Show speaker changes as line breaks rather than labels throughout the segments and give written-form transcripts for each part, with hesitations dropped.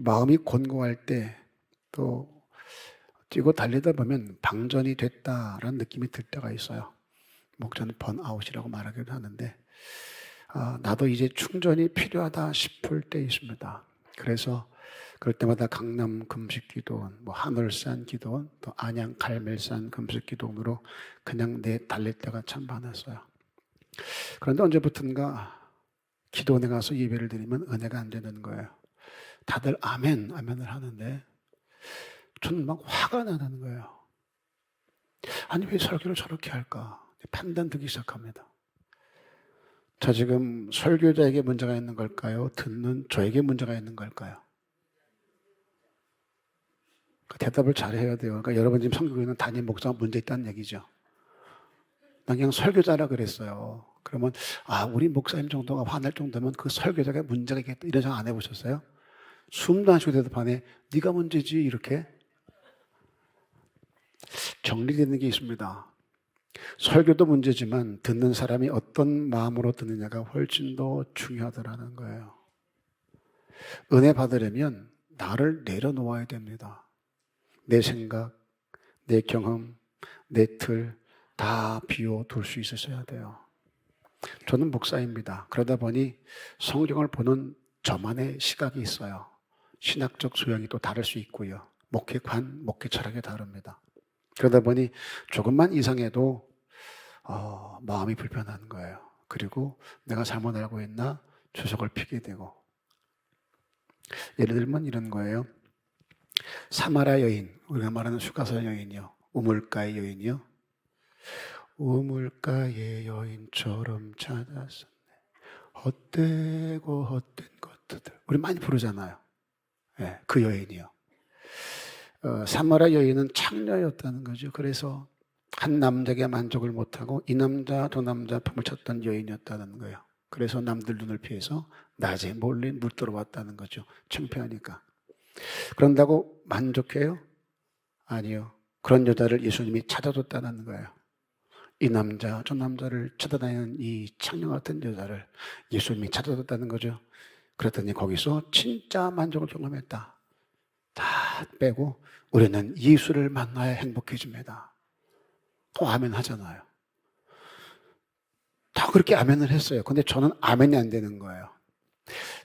마음이 곤고할 때 또 뛰고 달리다 보면 방전이 됐다라는 느낌이 들 때가 있어요. 목자는 번아웃이라고 말하기도 하는데 나도 이제 충전이 필요하다 싶을 때 있습니다. 그래서 그럴 때마다 강남 금식기도원, 하늘산 기도원, 또 안양 갈멜산 금식기도원으로 그냥 달릴 때가 참 많았어요. 그런데 언제부턴가 기도원에 가서 예배를 드리면 은혜가 안 되는 거예요. 다들 아멘, 아멘을 하는데 저는 막 화가 나는 거예요. 아니 왜 설교를 저렇게 할까? 판단 들기 시작합니다. 자, 지금 설교자에게 문제가 있는 걸까요? 듣는 저에게 문제가 있는 걸까요? 대답을 잘해야 돼요. 그러니까 여러분 지금 성교교는 담임 목사가 문제 있다는 얘기죠. 난 그냥 설교자라 그랬어요. 그러면 우리 목사님 정도가 화날 정도면 그 설교자가 문제가 있겠다 이런 생각 안 해보셨어요? 숨도 안 쉬고 대답하네. 네가 문제지 이렇게. 정리되는 게 있습니다. 설교도 문제지만 듣는 사람이 어떤 마음으로 듣느냐가 훨씬 더 중요하더라는 거예요. 은혜 받으려면 나를 내려놓아야 됩니다. 내 생각, 내 경험, 내 틀 다 비워둘 수 있어야 돼요. 저는 목사입니다. 그러다 보니 성경을 보는 저만의 시각이 있어요. 신학적 소양이 또 다를 수 있고요. 목회관, 목회 철학이 다릅니다. 그러다 보니 조금만 이상해도 마음이 불편한 거예요. 그리고 내가 잘못 알고 있나 주석을 피게 되고. 예를 들면 이런 거예요. 사마라 여인, 우리가 말하는 수가서 여인이요. 우물가의 여인이요. 우물가의 여인처럼 찾았었네. 헛되고 헛된 것들. 우리 많이 부르잖아요. 네, 그 여인이요. 사마라 여인은 창녀였다는 거죠. 그래서 한 남자에게 만족을 못하고 이 남자 저 남자 품을 찾던 여인이었다는 거예요. 그래서 남들 눈을 피해서 낮에 몰래 물 들어왔다는 거죠. 창피하니까. 그런다고 만족해요? 아니요. 그런 여자를 예수님이 찾아줬다는 거예요. 이 남자 저 남자를 찾아다니는 이 창녀 같은 여자를 예수님이 찾아줬다는 거죠. 그랬더니 거기서 진짜 만족을 경험했다. 다 빼고 우리는 예수를 만나야 행복해집니다. 아멘 하잖아요. 다 그렇게 아멘을 했어요. 근데 저는 아멘이 안 되는 거예요.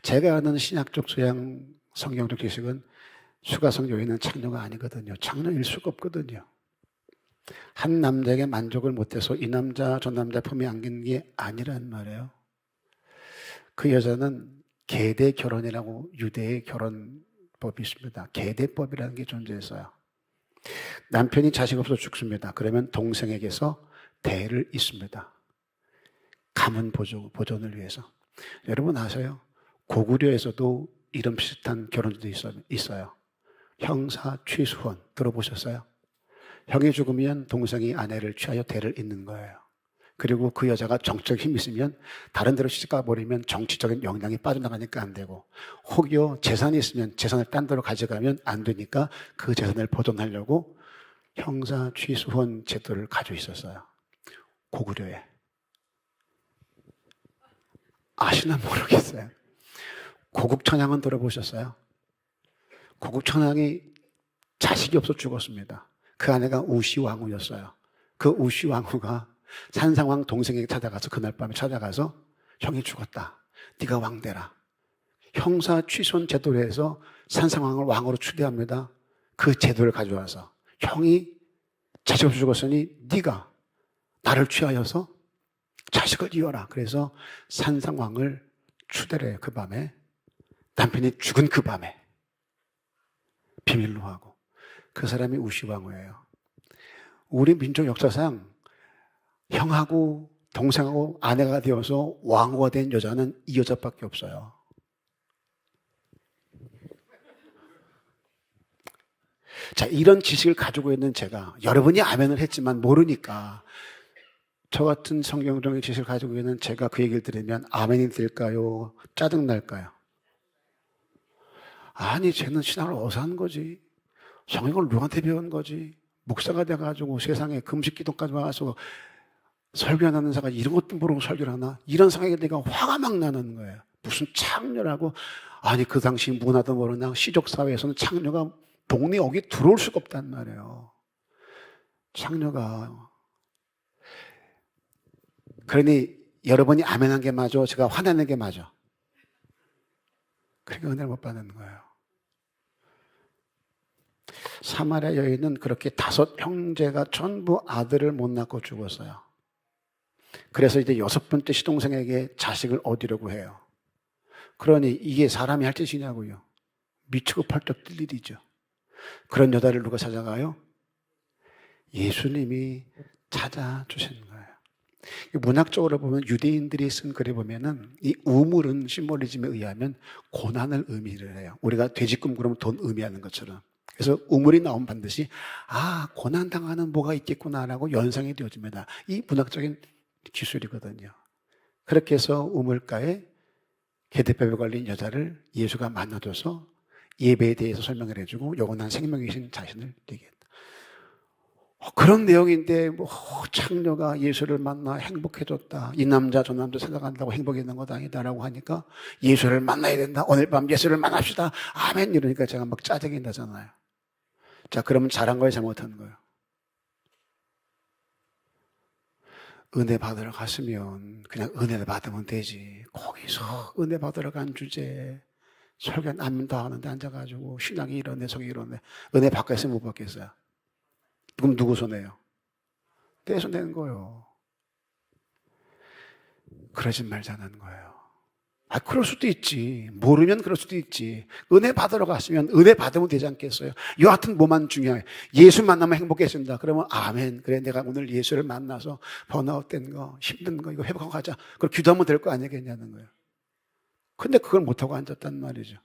제가 아는 신학적 소양 성경적 지식은 수가성 여인은 창녀가 아니거든요. 창녀일 수가 없거든요. 한 남자에게 만족을 못해서 이 남자 저 남자 품에 안긴 게 아니란 말이에요. 그 여자는 계대 결혼이라고 유대의 결혼법이 있습니다. 계대법이라는 게 존재했어요. 남편이 자식 없어 죽습니다. 그러면 동생에게서 대를 잇습니다. 가문 보존을 위해서. 여러분 아세요? 고구려에서도 이런 비슷한 결혼도 있어요. 형사 취수혼 들어보셨어요? 형이 죽으면 동생이 아내를 취하여 대를 잇는 거예요. 그리고 그 여자가 정치적 힘이 있으면 다른 데로 시집 가버리면 정치적인 영향이 빠져나가니까 안 되고, 혹여 재산이 있으면 재산을 딴 데로 가져가면 안 되니까 그 재산을 보존하려고 형사 취수혼 제도를 가지고 있었어요. 고구려에. 아시나 모르겠어요. 고국천양은 들어보셨어요? 고국천양이 자식이 없어 죽었습니다. 그 아내가 우시왕후였어요. 그 우시왕후가 산상왕 동생에게 찾아가서 그날 밤에 찾아가서 형이 죽었다. 네가 왕 되라. 형사 취손 제도로 해서 산상왕을 왕으로 추대합니다. 그 제도를 가져와서 형이 자식 없어 죽었으니 네가 나를 취하여서 자식을 이어라. 그래서 산상왕을 추대를 해요. 그 밤에. 남편이 죽은 그 밤에. 비밀로 하고. 그 사람이 우시왕후예요. 우리 민족 역사상 형하고 동생하고 아내가 되어서 왕후가 된 여자는 이 여자밖에 없어요. 자, 이런 지식을 가지고 있는 제가, 여러분이 아멘을 했지만 모르니까 저 같은 성경적인 지식을 가지고 있는 제가 그 얘기를 들으면 아멘이 될까요? 짜증날까요? 아니, 쟤는 신학을 어디서 하는 거지? 성경을 누구한테 배운 거지? 목사가 돼가지고 세상에 금식 기도까지 와서 설교하는 사가 이런 것도 모르고 설교를 하나? 이런 생각이 내가 화가 막 나는 거예요. 무슨 창녀라고. 아니, 그 당시 문화도 모르나 시족사회에서는 창녀가 동네 여기 들어올 수가 없단 말이에요. 창녀가. 그러니 여러분이 아멘한 게 맞아? 제가 화내는 게 맞아? 그러니까 은혜를 못 받는 거예요. 사마리아 여인은 그렇게 5 형제가 전부 아들을 못 낳고 죽었어요. 그래서 이제 6번째 시동생에게 자식을 얻으려고 해요. 그러니 이게 사람이 할 짓이냐고요. 미치고 팔떡 뛸 일이죠. 그런 여자를 누가 찾아가요? 예수님이 찾아주시는 거예요. 문학적으로 보면 유대인들이 쓴 글에 보면은 이 우물은 심볼리즘에 의하면 고난을 의미를 해요. 우리가 돼지꿈 그러면 돈 의미하는 것처럼. 그래서 우물이 나오면 반드시 고난당하는 뭐가 있겠구나라고 연상이 되어집니다. 이 문학적인 기술이거든요. 그렇게 해서 우물가에 계대뼈에 걸린 여자를 예수가 만나줘서 예배에 대해서 설명을 해주고 영원한 생명이신 자신을 얘기했다. 그런 내용인데 창녀가 예수를 만나 행복해졌다. 이 남자 저 남자 생각한다고 행복해지는 것 아니다라고 하니까 예수를 만나야 된다. 오늘 밤 예수를 만납시다. 아멘. 이러니까 제가 막 짜증이 나잖아요. 자, 그러면 잘한 거예요, 잘못한 거예요? 은혜 받으러 갔으면 그냥 은혜를 받으면 되지. 거기서 은혜 받으러 간 주제에 설교 남도 하는데 앉아가지고 신앙이 이러네 속이 이러네. 은혜 받겠어요 못 받겠어요? 그럼 누구 손해요? 내 손 내는 거예요. 그러지 말자는 거예요. 그럴 수도 있지. 모르면 그럴 수도 있지. 은혜 받으러 갔으면 은혜 받으면 되지 않겠어요? 여하튼 뭐만 중요해. 예수 만나면 행복해진다. 그러면 아멘. 그래, 내가 오늘 예수를 만나서 번아웃된 거, 힘든 거 이거 회복하고 가자. 그럼 기도하면 될 거 아니겠냐는 거예요. 근데 그걸 못하고 앉았단 말이죠.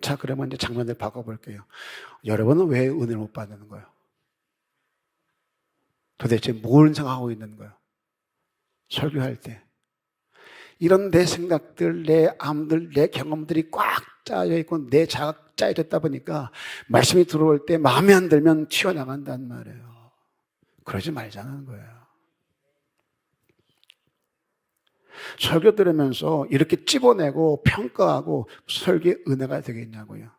자, 그러면 이제 장면을 바꿔볼게요. 여러분은 왜 은혜를 못 받는 거예요? 도대체 뭘 생각하고 있는 거예요? 설교할 때. 이런 내 생각들, 내 암들, 내 경험들이 꽉 짜여 있고 내 자각 짜여 됐다 보니까 말씀이 들어올 때 마음에 안 들면 튀어나간단 말이에요. 그러지 말자는 거예요. 설교 들으면서 이렇게 찝어내고 평가하고 설교의 은혜가 되겠냐고요.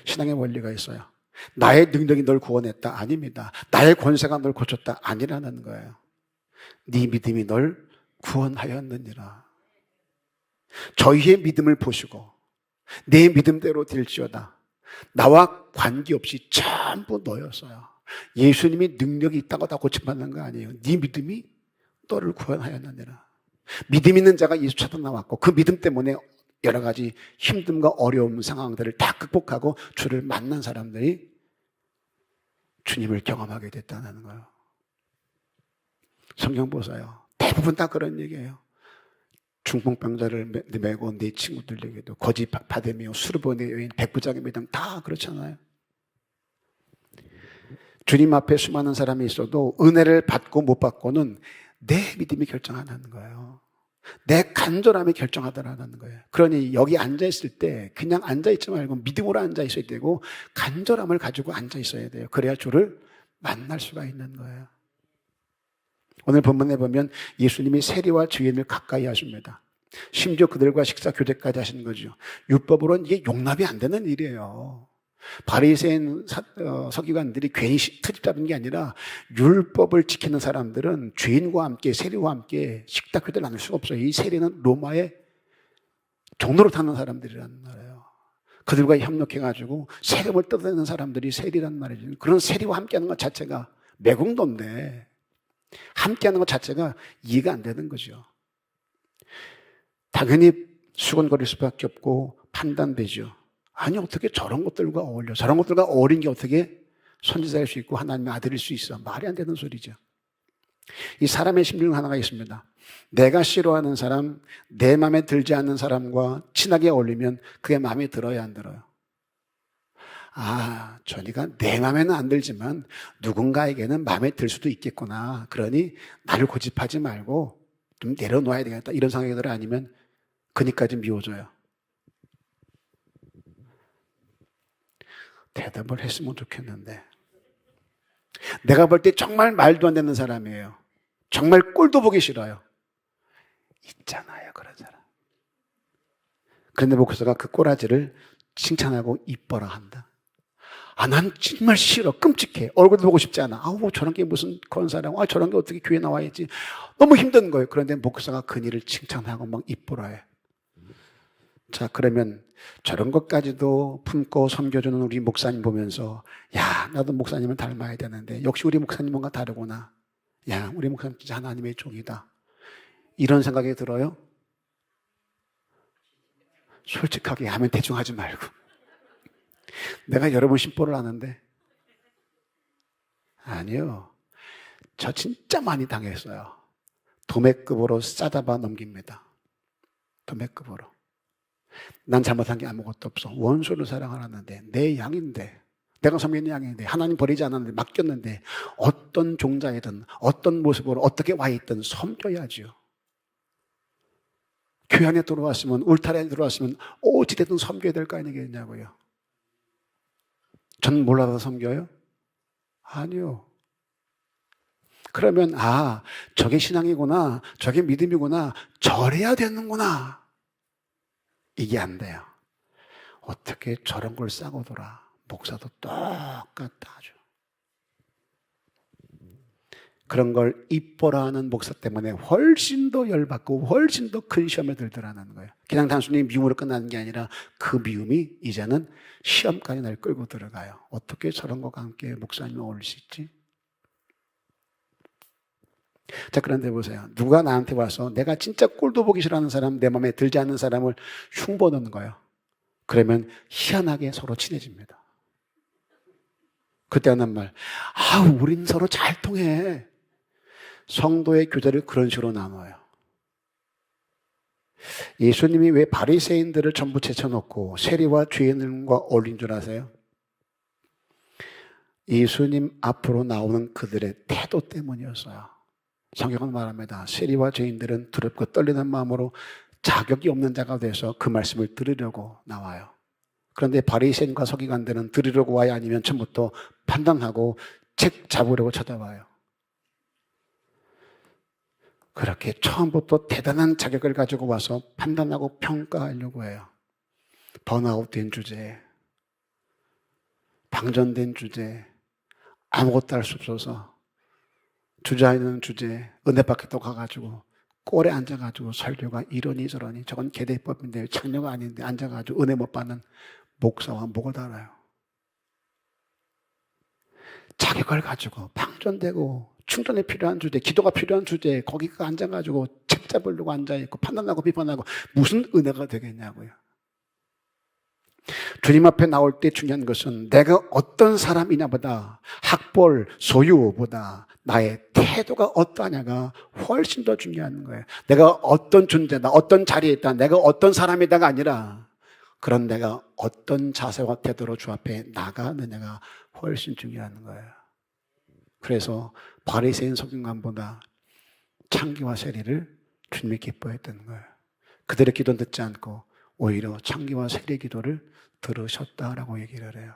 신앙의 원리가 있어요. 나의 능력이 널 구원했다? 아닙니다. 나의 권세가 널 고쳤다? 아니라는 거예요. 네 믿음이 널 구원하였느니라. 저희의 믿음을 보시고 내 믿음대로 될지어다. 나와 관계없이 전부 너였어요. 예수님이 능력이 있다고 다 고침받는 거 아니에요. 네 믿음이 너를 구원하였느니라. 믿음 있는 자가 예수 찾아 나왔고 그 믿음 때문에 여러 가지 힘듦과 어려움 상황들을 다 극복하고 주를 만난 사람들이 주님을 경험하게 됐다는 거예요. 성경 보세요. 대부분 다 그런 얘기예요. 중풍병자를 메고 내 친구들에게도 거지 바데미오, 수르보네 여인, 백부장의 믿음 다 그렇잖아요. 주님 앞에 수많은 사람이 있어도 은혜를 받고 못 받고는 내 믿음이 결정하는 거예요. 내 간절함이 결정하더라는 거예요. 그러니 여기 앉아있을 때 그냥 앉아있지 말고 믿음으로 앉아있어야 되고 간절함을 가지고 앉아있어야 돼요. 그래야 주를 만날 수가 있는 거예요. 오늘 본문에 보면 예수님이 세리와 죄인을 가까이 하십니다. 심지어 그들과 식사 교제까지 하시는 거죠. 율법으로는 이게 용납이 안 되는 일이에요. 바리새인 서기관들이 괜히 트집 잡은 게 아니라 율법을 지키는 사람들은 죄인과 함께 세리와 함께 식탁 교제를 나눌 수가 없어요. 이 세리는 로마의 종로로 타는 사람들이란 말이에요. 그들과 협력해가지고 세금을 뜯어내는 사람들이 세리란 말이죠. 그런 세리와 함께하는 것 자체가 매국노인데 함께하는 것 자체가 이해가 안 되는 거죠. 당연히 수군거릴 수밖에 없고 판단되죠. 아니 어떻게 저런 것들과 어울려? 저런 것들과 어울린 게 어떻게 선지자일 수 있고 하나님의 아들일 수 있어? 말이 안 되는 소리죠. 이 사람의 심리는 하나가 있습니다. 내가 싫어하는 사람, 내 마음에 들지 않는 사람과 친하게 어울리면 그게 마음에 들어야 안 들어요? 저니까 내 마음에는 안 들지만 누군가에게는 마음에 들 수도 있겠구나. 그러니 나를 고집하지 말고 좀 내려놓아야 되겠다. 이런 생각이 들어. 아니면 그니까지 미워져요. 대답을 했으면 좋겠는데 내가 볼 때 정말 말도 안 되는 사람이에요. 정말 꼴도 보기 싫어요. 있잖아요, 그런 사람. 그런데 목사가 그 꼬라지를 칭찬하고 이뻐라 한다. 난 정말 싫어. 끔찍해. 얼굴도 보고 싶지 않아. 저런 게 무슨 권사랑, 저런 게 어떻게 교회 나와야지. 너무 힘든 거예요. 그런데 목사가 그니를 칭찬하고 막 이뻐라 해. 자, 그러면 저런 것까지도 품고 섬겨주는 우리 목사님 보면서, 나도 목사님을 닮아야 되는데, 역시 우리 목사님 뭔가 다르구나. 우리 목사님 진짜 하나님의 종이다. 이런 생각이 들어요? 솔직하게 하면 대충 하지 말고. 내가 여러분 심보를 아는데. 아니요. 저 진짜 많이 당했어요. 도매급으로 싸잡아 넘깁니다. 도매급으로. 난 잘못한 게 아무것도 없어. 원수를 사랑하는데 내 양인데, 내가 섬기는 양인데, 하나님 버리지 않았는데 맡겼는데, 어떤 종자이든 어떤 모습으로 어떻게 와 있든 섬겨야죠. 교회 안에 들어왔으면, 울타리 안에 들어왔으면 어찌됐든 섬겨야 될 거 아니겠냐고요. 전 몰라서 섬겨요? 아니요. 그러면 저게 신앙이구나, 저게 믿음이구나, 저래야 되는구나, 이게 안 돼요. 어떻게 저런 걸 싸고 돌아. 목사도 똑같다 아주. 그런 걸 이뻐라 하는 목사 때문에 훨씬 더 열받고 훨씬 더 큰 시험에 들더라는 거예요. 그냥 단순히 미움으로 끝나는 게 아니라 그 미움이 이제는 시험까지 날 끌고 들어가요. 어떻게 저런 것과 함께 목사님이 어울릴 수 있지? 자, 그런데 보세요. 누가 나한테 와서 내가 진짜 꼴도 보기 싫어하는 사람, 내 마음에 들지 않는 사람을 흉보 넣는 거예요. 그러면 희한하게 서로 친해집니다. 그때 하는 말, 우린 서로 잘 통해. 성도의 교제를 그런 식으로 나눠요. 예수님이 왜 바리새인들을 전부 제쳐놓고 세리와 죄인들과 어울린 줄 아세요? 예수님 앞으로 나오는 그들의 태도 때문이었어요. 성경은 말합니다. 세리와 죄인들은 두렵고 떨리는 마음으로 자격이 없는 자가 돼서 그 말씀을 들으려고 나와요. 그런데 바리새인과 서기관들은 들으려고 와야 아니면 처음부터 판단하고 책 잡으려고 쳐다봐요. 그렇게 처음부터 대단한 자격을 가지고 와서 판단하고 평가하려고 해요. 번아웃된 주제, 방전된 주제, 아무것도 할 수 없어서 주저하는 주제, 은혜밖에 가가지고 꼴에 앉아가지고 설교가 이러니 저러니, 저건 계대법인데 창녀가 아닌데 앉아가지고 은혜 못 받는 목사와 뭐가 달라요? 자격을 가지고 방전되고 충전이 필요한 주제, 기도가 필요한 주제, 거기 앉아가지고 책 잡으려고 앉아있고 판단하고 비판하고 무슨 은혜가 되겠냐고요. 주님 앞에 나올 때 중요한 것은 내가 어떤 사람이냐보다 학벌, 소유보다 나의 태도가 어떠하냐가 훨씬 더 중요한 거예요. 내가 어떤 존재다, 어떤 자리에 있다, 내가 어떤 사람이다가 아니라 그런 내가 어떤 자세와 태도로 주 앞에 나가느냐가 훨씬 중요한 거예요. 그래서 바리새인 서기관보다 창기와 세리를 주님이 기뻐했던 거예요. 그들의 기도는 듣지 않고 오히려 창기와 세리의 기도를 들으셨다라고 얘기를 해요.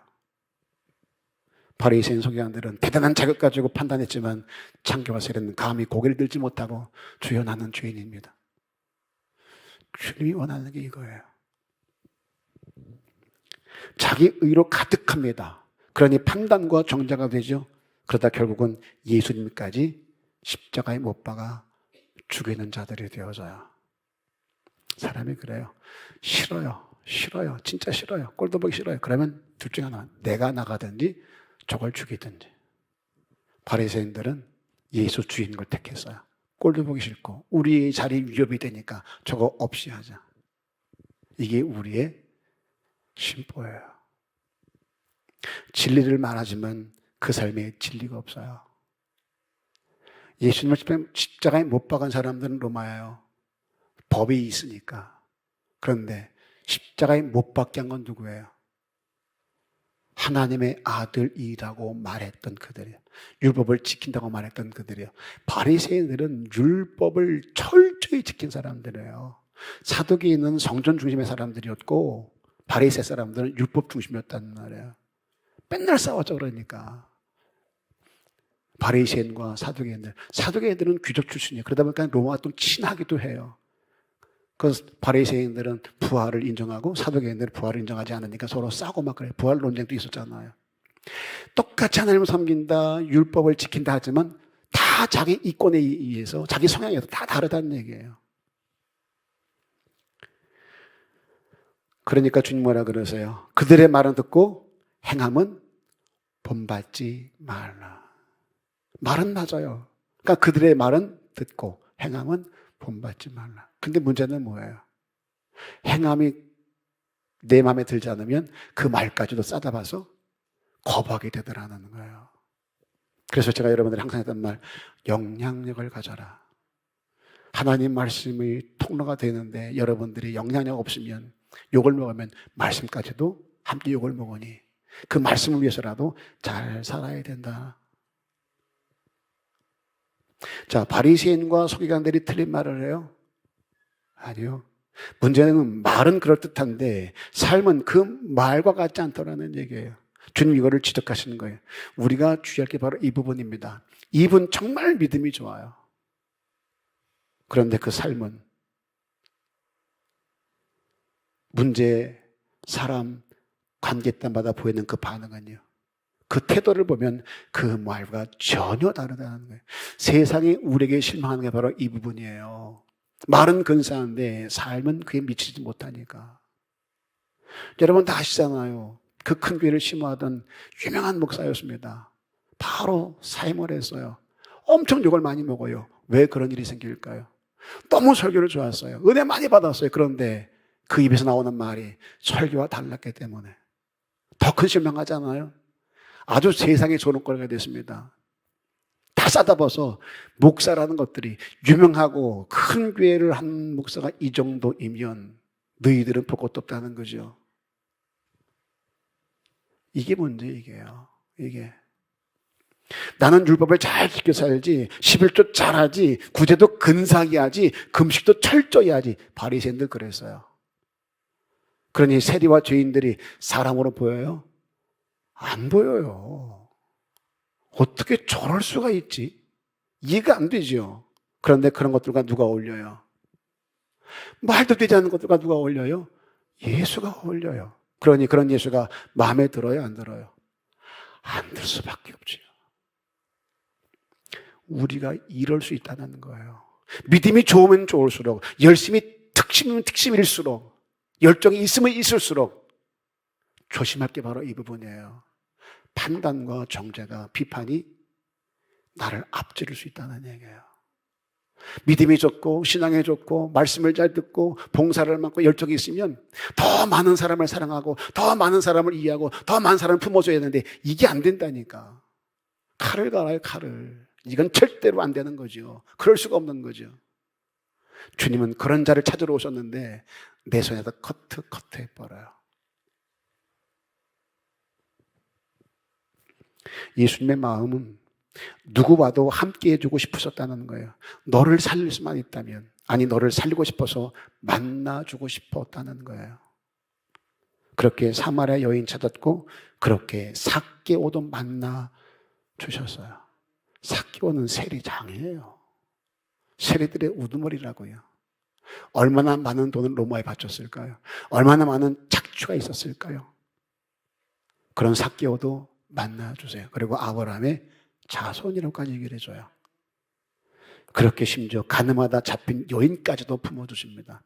바리새인 서기관들은 대단한 자격 가지고 판단했지만 창기와 세리는 감히 고개를 들지 못하고 주여 나는 죄인입니다. 주님이 원하는 게 이거예요. 자기 의로 가득합니다. 그러니 판단과 정죄가 되죠. 그러다 결국은 예수님까지 십자가에 못 박아 죽이는 자들이 되어져요. 사람이 그래요. 싫어요. 진짜 싫어요. 꼴도 보기 싫어요. 그러면 둘 중에 하나, 내가 나가든지 저걸 죽이든지. 바리새인들은 예수 주인 걸 택했어요. 꼴도 보기 싫고 우리의 자리 위협이 되니까 저거 없이 하자. 이게 우리의 심보예요. 진리를 말하지만 그 삶에 진리가 없어요. 예수님을 십자가에 못 박은 사람들은 로마예요. 법이 있으니까. 그런데 십자가에 못 박게 한 건 누구예요? 하나님의 아들이라고 말했던 그들이에요. 율법을 지킨다고 말했던 그들이에요. 바리새인들은 율법을 철저히 지킨 사람들이에요. 사두개인은 성전 중심의 사람들이었고 바리새 사람들은 율법 중심이었단 말이에요. 맨날 싸웠죠. 그러니까 바리새인과 사두개인들은 귀족 출신이에요. 그러다 보니까 로마와 또 친하기도 해요. 그 바리새인들은 부활을 인정하고 사두개인들은 부활을 인정하지 않으니까 서로 싸고 막 그래요. 부활 논쟁도 있었잖아요. 똑같이 하나님을 섬긴다, 율법을 지킨다 하지만 다 자기 이권에 의해서 자기 성향에 서 다 다르다는 얘기예요. 그러니까 주님 뭐라 그러세요? 그들의 말은 듣고 행함은 본받지 말라. 말은 맞아요. 그러니까 그들의 말은 듣고 행함은 본받지 말라. 근데 문제는 뭐예요? 행함이 내 마음에 들지 않으면 그 말까지도 싸잡아서 거부하게 되더라는 거예요. 그래서 제가 여러분들이 항상 했던 말, 영향력을 가져라. 하나님 말씀이 통로가 되는데 여러분들이 영향력 없으면, 욕을 먹으면 말씀까지도 함께 욕을 먹으니 그 말씀을 위해서라도 잘 살아야 된다. 자, 바리새인과 서기관들이 틀린 말을 해요? 아니요. 문제는 말은 그럴듯한데 삶은 그 말과 같지 않더라는 얘기예요. 주님 이거를 지적하시는 거예요. 우리가 주의할 게 바로 이 부분입니다. 이분 정말 믿음이 좋아요. 그런데 그 삶은 문제, 사람, 관계 때마다 보이는 그 반응은요, 그 태도를 보면 그 말과 전혀 다르다는 거예요. 세상이 우리에게 실망하는 게 바로 이 부분이에요. 말은 근사한데 삶은 그에 미치지 못하니까. 여러분 다 아시잖아요. 그 큰 교회를 심호하던 유명한 목사였습니다. 바로 사임을 했어요. 엄청 욕을 많이 먹어요. 왜 그런 일이 생길까요? 너무 설교를 좋았어요. 은혜 많이 받았어요. 그런데 그 입에서 나오는 말이 설교와 달랐기 때문에 더 큰 실망하잖아요. 아주 세상에 조롱거리가 됐습니다. 다 싸다봐서 목사라는 것들이 유명하고 큰 교회를 한 목사가 이 정도이면 너희들은 볼 것도 없다는 거죠. 이게 문제이게요. 이게 나는 율법을 잘 지켜 살지, 11조 잘하지, 구제도 근사하게 하지, 금식도 철저히 하지. 바리새인들 그랬어요. 그러니 세리와 죄인들이 사람으로 보여요? 안 보여요. 어떻게 저럴 수가 있지? 이해가 안 되죠. 그런데 그런 것들과 누가 어울려요? 말도 되지 않는 것들과 누가 어울려요? 예수가 어울려요. 그러니 그런 예수가 마음에 들어요, 안 들어요? 안 들 수밖에 없죠. 우리가 이럴 수 있다는 거예요. 믿음이 좋으면 좋을수록, 열심히 특심이면 특심일수록, 열정이 있으면 있을수록 조심할 게 바로 이 부분이에요. 판단과 정죄가, 비판이 나를 앞지를 수 있다는 얘기예요. 믿음이 좋고 신앙이 좋고 말씀을 잘 듣고 봉사를 많고 열정이 있으면 더 많은 사람을 사랑하고 더 많은 사람을 이해하고 더 많은 사람을 품어줘야 되는데 이게 안 된다니까. 칼을 갈아요, 칼을. 이건 절대로 안 되는 거죠. 그럴 수가 없는 거죠. 주님은 그런 자를 찾으러 오셨는데 내 손에다 커트 해버려요. 예수님의 마음은 누구와도 함께 해주고 싶으셨다는 거예요. 너를 살릴 수만 있다면, 아니 너를 살리고 싶어서 만나주고 싶었다는 거예요. 그렇게 사마리아 여인 찾았고 그렇게 삭개오도 만나 주셨어요. 삭개오는 세리장이에요. 세리들의 우두머리라고요. 얼마나 많은 돈을 로마에 바쳤을까요? 얼마나 많은 착취가 있었을까요? 그런 삭개오도 만나주세요. 그리고 아브라함의 자손이라고까지 얘기를 해줘요. 그렇게 심지어 가늠하다 잡힌 여인까지도 품어주십니다.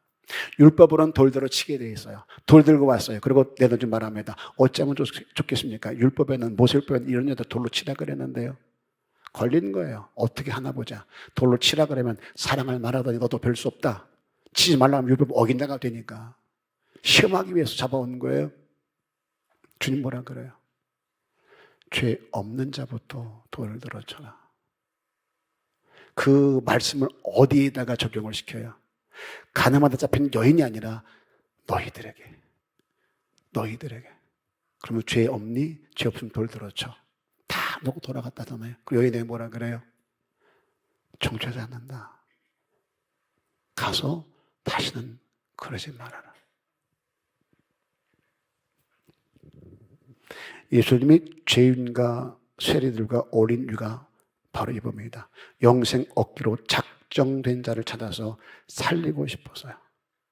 율법으로는 돌 들어 치게 돼 있어요. 돌 들고 왔어요. 그리고 내던지 말합니다. 어쩌면 좋겠습니까? 율법에는, 모세율법에는 이런 여자 돌로 치라 그랬는데요. 걸리는 거예요. 어떻게 하나 보자. 돌로 치라 그러면 사랑을 말하더니 너도 별 수 없다. 치지 말라면 율법 어긴다가 되니까. 시험하기 위해서 잡아온 거예요. 주님 뭐라 그래요? 죄 없는 자부터 돌을 들어 쳐라. 그 말씀을 어디에다가 적용을 시켜요? 가늠하다 잡힌 여인이 아니라 너희들에게. 그러면 죄 없니? 죄 없으면 돌 들어 쳐. 다 놓고 돌아갔다잖아요. 그 여인에게 뭐라 그래요? 정죄하지 않는다. 가서 다시는 그러지 말아라. 예수님이 죄인과 세리들과 어린 이유가 바로 이 부분이다. 영생 얻기로 작정된 자를 찾아서 살리고 싶어서요.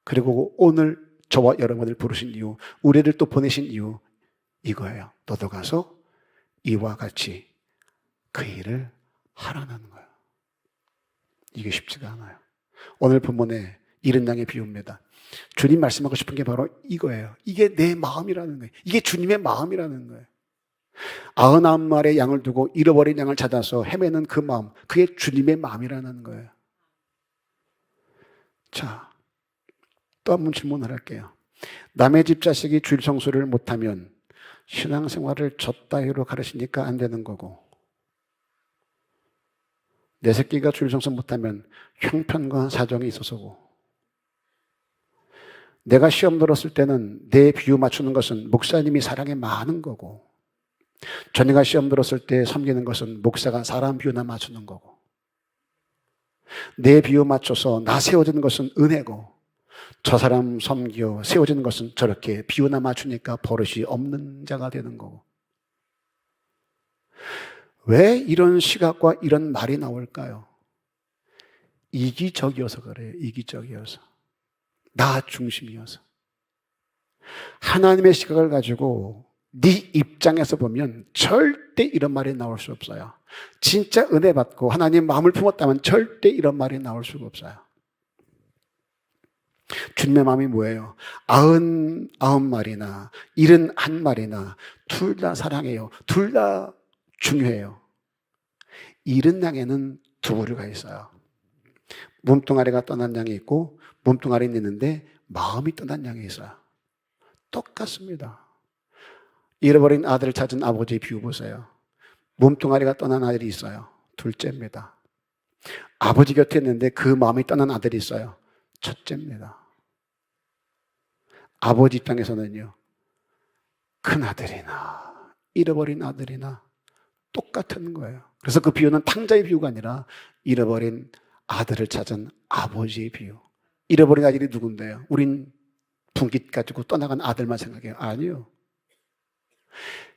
그리고 오늘 저와 여러분을 부르신 이유, 우리를 또 보내신 이유 이거예요. 너도 가서 이와 같이 그 일을 하라는 거예요. 이게 쉽지가 않아요. 오늘 본문에 이른 양의 비유입니다. 주님 말씀하고 싶은 게 바로 이거예요. 이게 내 마음이라는 거예요. 이게 주님의 마음이라는 거예요. 99마리의 양을 두고 잃어버린 양을 찾아서 헤매는 그 마음, 그게 주님의 마음이라는 거예요. 자, 또 한 번 질문을 할게요. 남의 집 자식이 주일 성수를 못하면 신앙생활을 저 따위로 가르치니까 안 되는 거고, 내 새끼가 주일 성수 못하면 형편과 사정이 있어서고, 내가 시험 들었을 때는 내 비유 맞추는 것은 목사님이 사랑이 많은 거고, 전이가 시험 들었을 때 섬기는 것은 목사가 사람 비유나 맞추는 거고, 내 비유 맞춰서 나 세워지는 것은 은혜고, 저 사람 섬겨 세워지는 것은 저렇게 비유나 맞추니까 버릇이 없는 자가 되는 거고. 왜 이런 시각과 이런 말이 나올까요? 이기적이어서 그래요. 이기적이어서. 나 중심이어서. 하나님의 시각을 가지고 네 입장에서 보면 절대 이런 말이 나올 수 없어요. 진짜 은혜 받고 하나님 마음을 품었다면 절대 이런 말이 나올 수가 없어요. 주님의 마음이 뭐예요? 99마리나 71마리나 둘 다 사랑해요. 둘 다 중요해요. 잃은 양에는 두 부류가 있어요. 몸뚱아리가 떠난 양이 있고 몸뚱아리는 있는데 마음이 떠난 양이 있어요. 똑같습니다. 잃어버린 아들을 찾은 아버지의 비유 보세요. 몸뚱아리가 떠난 아들이 있어요. 둘째입니다. 아버지 곁에 있는데 그 마음이 떠난 아들이 있어요. 첫째입니다. 아버지 입장에서는요, 큰 아들이나 잃어버린 아들이나 똑같은 거예요. 그래서 그 비유는 탕자의 비유가 아니라 잃어버린 아들을 찾은 아버지의 비유. 잃어버린 아들이 누군데요? 우린 분깃 가지고 떠나간 아들만 생각해요. 아니요.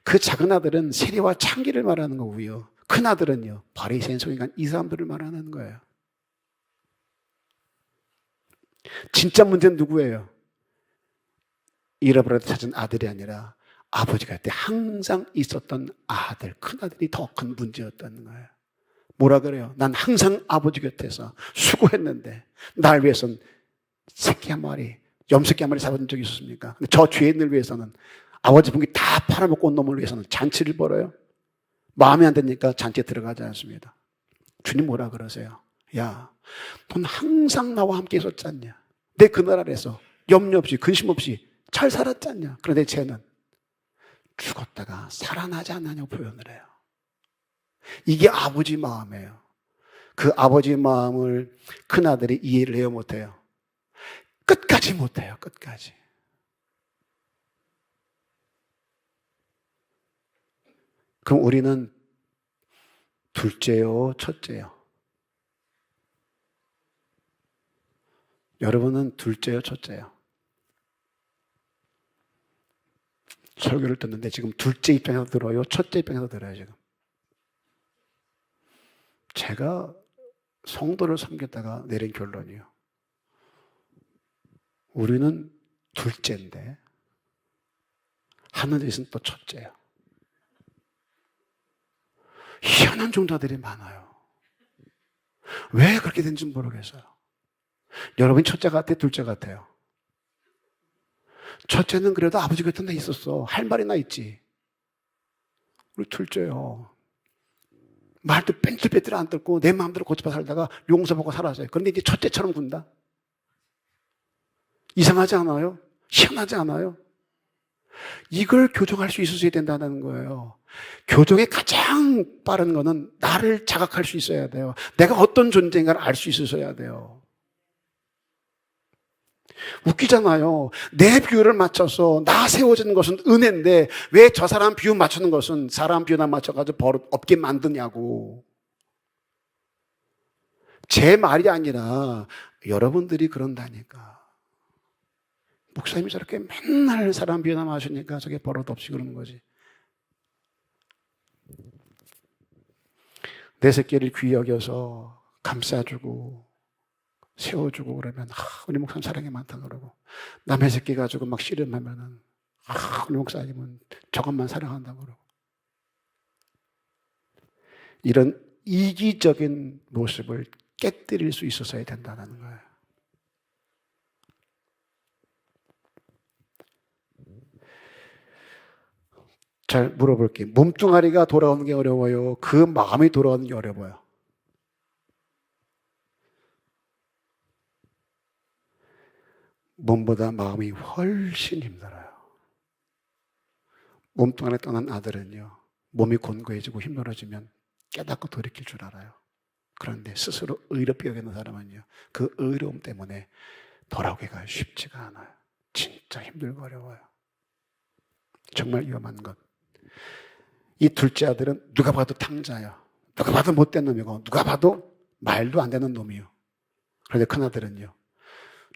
그 작은 아들은 세리와 창기를 말하는 거고요. 큰 아들은요, 바리새인 소인간 이 사람들을 말하는 거예요. 진짜 문제는 누구예요? 잃어버려 찾은 아들이 아니라 아버지 곁에 항상 있었던 아들, 큰 아들이 더 큰 문제였다는 거예요. 뭐라 그래요? 난 항상 아버지 곁에서 수고했는데 날 위해서는 새끼 한 마리, 염새끼 한 마리 잡은 적이 있었습니까? 근데 저 죄인을 위해서는 아버지 분기 다 팔아먹고 온 놈을 위해서는 잔치를 벌어요? 마음에 안 드니까 잔치에 들어가지 않습니다. 주님 뭐라 그러세요? 야, 넌 항상 나와 함께 있었지 않냐? 내 그날 아래서 염려 없이 근심 없이 잘 살았지 않냐? 그런데 쟤는 죽었다가 살아나지 않느냐고 표현을 해요. 이게 아버지 마음이에요. 그 아버지 마음을 큰아들이 이해를 해요, 못해요? 끝까지 못해요, 끝까지. 그럼 우리는 둘째요, 첫째요? 여러분은 둘째요, 첫째요? 설교를 듣는데 지금 둘째 입장에서 들어요? 첫째 입장에서 들어요, 지금? 제가 성도를 섬겼다가 내린 결론이요. 우리는 둘째인데 하늘에서는 또 첫째예요. 희한한 종자들이 많아요. 왜 그렇게 된지 모르겠어요. 여러분이 첫째 같아요? 둘째 같아요? 첫째는 그래도 아버지 곁에 나 있었어. 할 말이 나 있지. 우리 둘째요. 말도 뺀질뺀질 안 듣고 내 마음대로 고집해 살다가 용서받고 살았어요. 그런데 이제 첫째처럼 군다. 이상하지 않아요? 희한하지 않아요? 이걸 교정할 수 있어야 된다는 거예요. 교정의 가장 빠른 거는 나를 자각할 수 있어야 돼요. 내가 어떤 존재인가를 알 수 있어야 돼요. 웃기잖아요. 내 비유를 맞춰서 나 세워지는 것은 은혜인데 왜 저 사람 비유 맞추는 것은 사람 비유나 맞춰가지고 버릇 없게 만드냐고. 제 말이 아니라 여러분들이 그런다니까. 목사님이 저렇게 맨날 사람 비유나 맞으니까 저게 버릇 없이 그러는 거지. 내 새끼를 귀히 여겨서 감싸주고 세워주고 그러면 우리 목사님 사랑이 많다 그러고, 남의 새끼 가지고 막 씨름하면은 우리 목사님은 저것만 사랑한다 그러고. 이런 이기적인 모습을 깨뜨릴 수 있었어야 된다는 거예요. 잘 물어볼게요. 몸뚱아리가 돌아오는 게 어려워요? 그 마음이 돌아오는 게 어려워요? 몸보다 마음이 훨씬 힘들어요. 몸뚱아리 떠난 아들은요, 몸이 곤고해지고 힘들어지면 깨닫고 돌이킬 줄 알아요. 그런데 스스로 의롭게 여기는 사람은요, 그 의로움 때문에 돌아오기가 쉽지가 않아요. 진짜 힘들고 어려워요. 정말 위험한 것. 이 둘째 아들은 누가 봐도 탕자예요. 누가 봐도 못된 놈이고, 누가 봐도 말도 안 되는 놈이요. 그런데 큰 아들은요,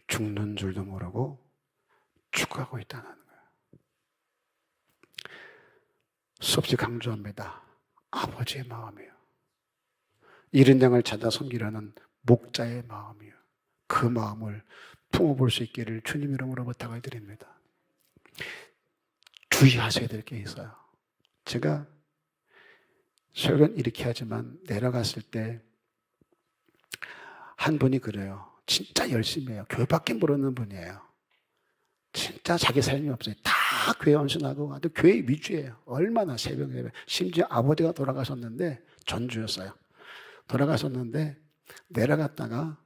죽는 줄도 모르고 죽어가고 있다는 거예요. 수없이 강조합니다. 아버지의 마음이에요. 잃은 양을 찾아 섬기려는 목자의 마음이에요. 그 마음을 품어볼 수 있기를 주님 이름으로 부탁을 드립니다. 주의하셔야 될 게 있어요. 제가 설교는 이렇게 하지만 내려갔을 때 한 분이 그래요. 진짜 열심히 해요. 교회밖에 모르는 분이에요. 진짜 자기 삶이 없어요. 다 교회 헌신하고 아주 교회 위주예요. 얼마나 새벽 예배. 심지어 아버지가 돌아가셨는데, 전주였어요. 돌아가셨는데 내려갔다가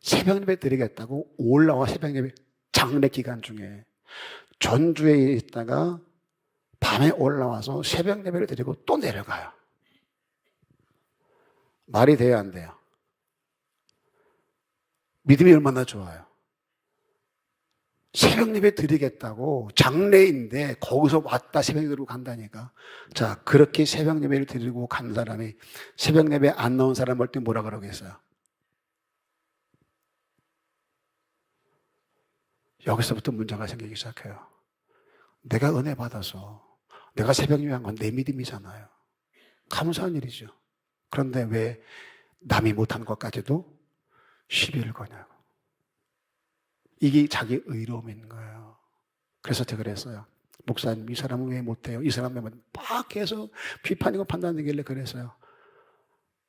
새벽 예배 드리겠다고 올라와. 새벽 예배 장례 기간 중에 전주에 있다가 밤에 올라와서 새벽 예배를 드리고 또 내려가요. 말이 돼야 안 돼요? 믿음이 얼마나 좋아요. 새벽 예배 드리겠다고, 장례인데 거기서 왔다 새벽 예배 드리고 간다니까. 자, 그렇게 새벽 예배를 드리고 간 사람이 새벽 예배 안 나온 사람 볼 때 뭐라 그러겠어요? 여기서부터 문제가 생기기 시작해요. 내가 은혜 받아서 내가 새벽 예배한 건 내 믿음이잖아요. 감사한 일이죠. 그런데 왜 남이 못한 것까지도 시비를 거냐고. 이게 자기 의로움인 거예요. 그래서 제가 그랬어요. 목사님, 이 사람은 왜 못해요? 이 사람은 왜 막 계속 비판이고 판단이길래 그랬어요.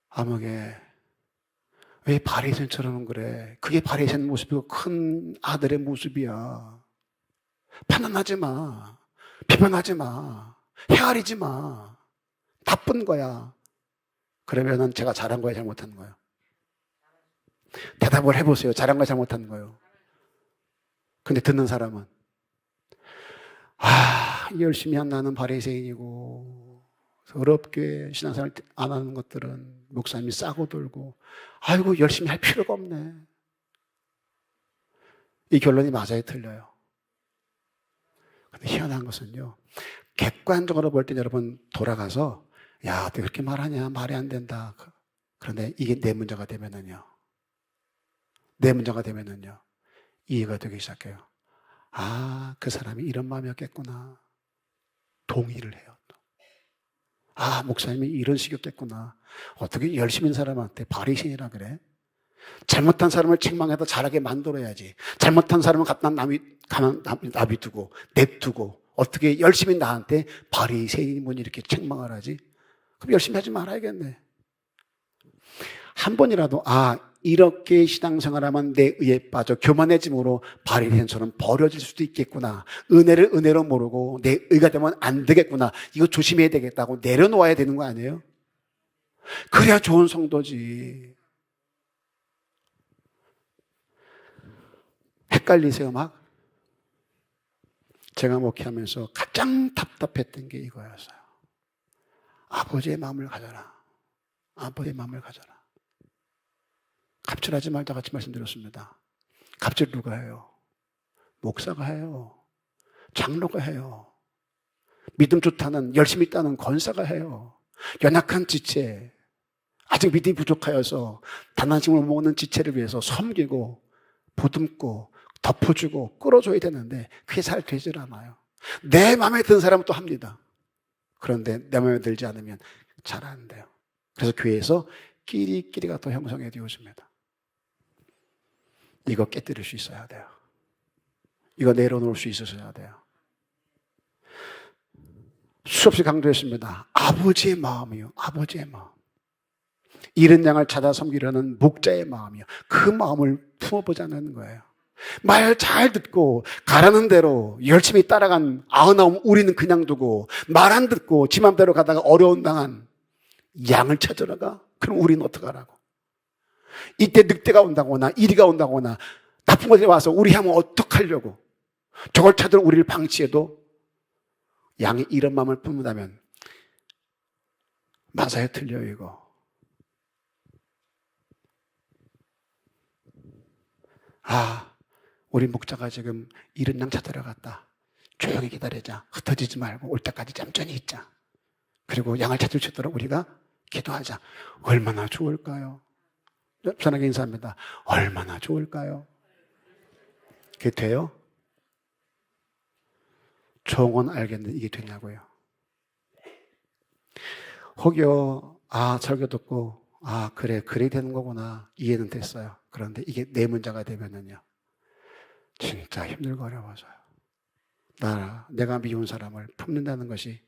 아무게, 왜 바리새인처럼 그래? 그게 바리새인 모습이고 큰 아들의 모습이야. 판단하지 마. 비판하지 마. 헤아리지 마. 나쁜 거야. 그러면은 제가 잘한 거야, 잘못한 거예요? 대답을 해보세요. 잘한 거야, 잘못한 거예요? 근데 듣는 사람은 열심히 한 나는 바리새인이고 어렵게 신앙생활 안 하는 것들은 목사님이 싸고 돌고, 아이고 열심히 할 필요가 없네. 이 결론이 맞아요, 틀려요? 근데 희한한 것은요, 객관적으로 볼 때 여러분 돌아가서 야, 너 그렇게 말하냐? 말이 안 된다. 그런데 이게 내 문제가 되면은요, 이해가 되기 시작해요. 그 사람이 이런 마음이었겠구나. 동의를 해요. 목사님이 이런 식이었겠구나. 어떻게 열심히 사람한테 바리새인이라 그래? 잘못한 사람을 책망해서 잘하게 만들어야지. 잘못한 사람을 갖다 놔두고 냅두고 어떻게 열심히 나한테 바리새인이면 이렇게 책망을 하지? 그럼 열심히 하지 말아야겠네. 한 번이라도 이렇게 신앙생활하면 내 의에 빠져 교만해짐으로 바리새인처럼 버려질 수도 있겠구나. 은혜를 은혜로 모르고 내 의가 되면 안 되겠구나. 이거 조심해야 되겠다고 내려놓아야 되는 거 아니에요? 그래야 좋은 성도지. 헷갈리세요, 막? 제가 목회하면서 가장 답답했던 게 이거였어요. 아버지의 마음을 가져라. 아버지의 마음을 가져라. 갑질하지 말자 같이 말씀드렸습니다. 갑질 누가 해요? 목사가 해요. 장로가 해요. 믿음 좋다는, 열심히 있다는 권사가 해요. 연약한 지체, 아직 믿음이 부족하여서 단한심을 먹는 지체를 위해서 섬기고 보듬고 덮어주고 끌어줘야 되는데 그게 잘 되질 않아요. 내 마음에 드는 사람은 또 합니다. 그런데 내 마음에 들지 않으면 잘 안 돼요. 그래서 교회에서 끼리끼리가 더 형성이 되어집니다. 이거 깨뜨릴 수 있어야 돼요. 이거 내려놓을 수 있어야 돼요. 수없이 강조했습니다. 아버지의 마음이요. 아버지의 마음. 잃은 양을 찾아 섬기려는 목자의 마음이요. 그 마음을 품어보자는 거예요. 말 잘 듣고 가라는 대로 열심히 따라간 99 우리는 그냥 두고 말 안 듣고 지 맘대로 가다가 어려운 당한 양을 찾으러 가? 그럼 우리는 어떡하라고? 이때 늑대가 온다거나 이리가 온다거나 나쁜 것들이 와서 우리 하면 어떡하려고? 저걸 찾으러 우리를 방치해도 양이 이런 마음을 품는다면 맞아요, 틀려요, 이거. 우리 목자가 지금 잃은 양 찾으러 갔다. 조용히 기다리자. 흩어지지 말고 올 때까지 얌전히 있자. 그리고 양을 찾을 수 있도록 우리가 기도하자. 얼마나 좋을까요? 편하게 인사합니다. 얼마나 좋을까요? 그게 돼요? 종은 알겠는데 이게 되냐고요. 혹여 설교 듣고 그래 되는 거구나 이해는 됐어요. 그런데 이게 내 문제가 되면은요 진짜 힘들고 어려워져요. 내가 미운 사람을 품는다는 것이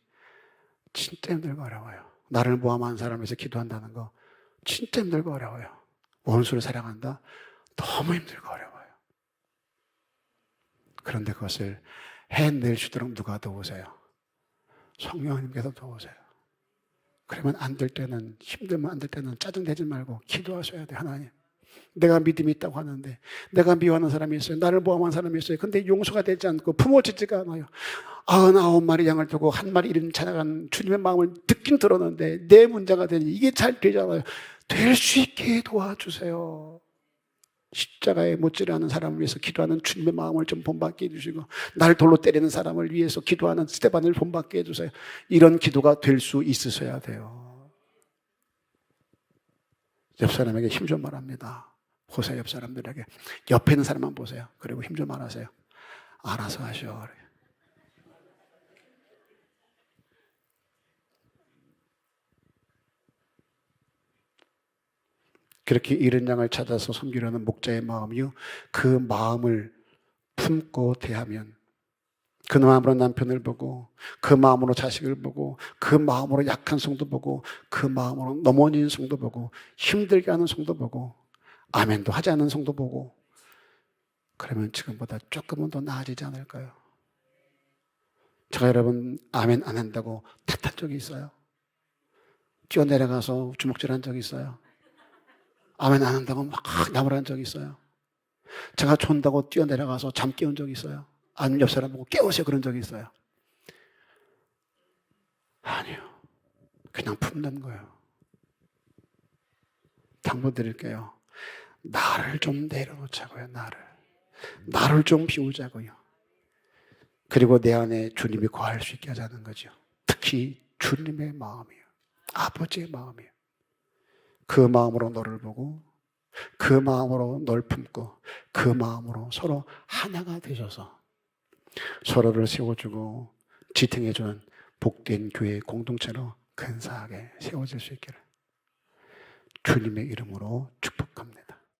진짜 힘들고 어려워요. 나를 모함한 사람에서 기도한다는 거 진짜 힘들고 어려워요. 원수를 사랑한다? 너무 힘들고 어려워요. 그런데 그것을 해낼 수 있도록 누가 도우세요? 성령님께서 도우세요. 그러면 안 될 때는, 힘들면 안 될 때는 짜증내지 말고 기도하셔야 돼요. 하나님, 내가 믿음이 있다고 하는데 내가 미워하는 사람이 있어요. 나를 모함한 사람이 있어요. 근데 용서가 되지 않고 품어지지가 않아요. 99마리 양을 두고 한 마리 이름 찾아간 주님의 마음을 듣긴 들었는데 내 문제가 되니 이게 잘 되잖아요. 될 수 있게 도와주세요. 십자가에 못지않은 사람을 위해서 기도하는 주님의 마음을 좀 본받게 해주시고 날 돌로 때리는 사람을 위해서 기도하는 스테반을 본받게 해주세요. 이런 기도가 될 수 있으셔야 돼요. 옆 사람에게 힘 좀 말합니다. 보세요. 옆 사람들에게. 옆에 있는 사람만 보세요. 그리고 힘 좀 말하세요. 알아서 하셔. 그렇게 잃은 양을 찾아서 섬기려는 목자의 마음이요, 그 마음을 품고 대하면, 그 마음으로 남편을 보고, 그 마음으로 자식을 보고, 그 마음으로 약한 성도 보고, 그 마음으로 넘어진 성도 보고, 힘들게 하는 성도 보고, 아멘도 하지 않는 성도 보고, 그러면 지금보다 조금은 더 나아지지 않을까요? 제가 여러분 아멘 안 한다고 탓한 적이 있어요. 뛰어내려가서 주먹질한 적이 있어요. 아멘 안 한다고 막 나무란 적이 있어요. 제가 존다고 뛰어내려가서 잠 깨운 적이 있어요. 아니면 옆 사람 보고 깨우세요 그런 적이 있어요. 아니요. 그냥 품는 거예요. 당부 드릴게요. 나를 좀 내려놓자고요. 나를 좀 비우자고요. 그리고 내 안에 주님이 거할 수 있게 하자는 거죠. 특히 주님의 마음이에요. 아버지의 마음이에요. 그 마음으로 너를 보고 그 마음으로 널 품고 그 마음으로 서로 하나가 되셔서 서로를 세워주고 지탱해주는 복된 교회 공동체로 근사하게 세워질 수 있기를 주님의 이름으로 축복합니다.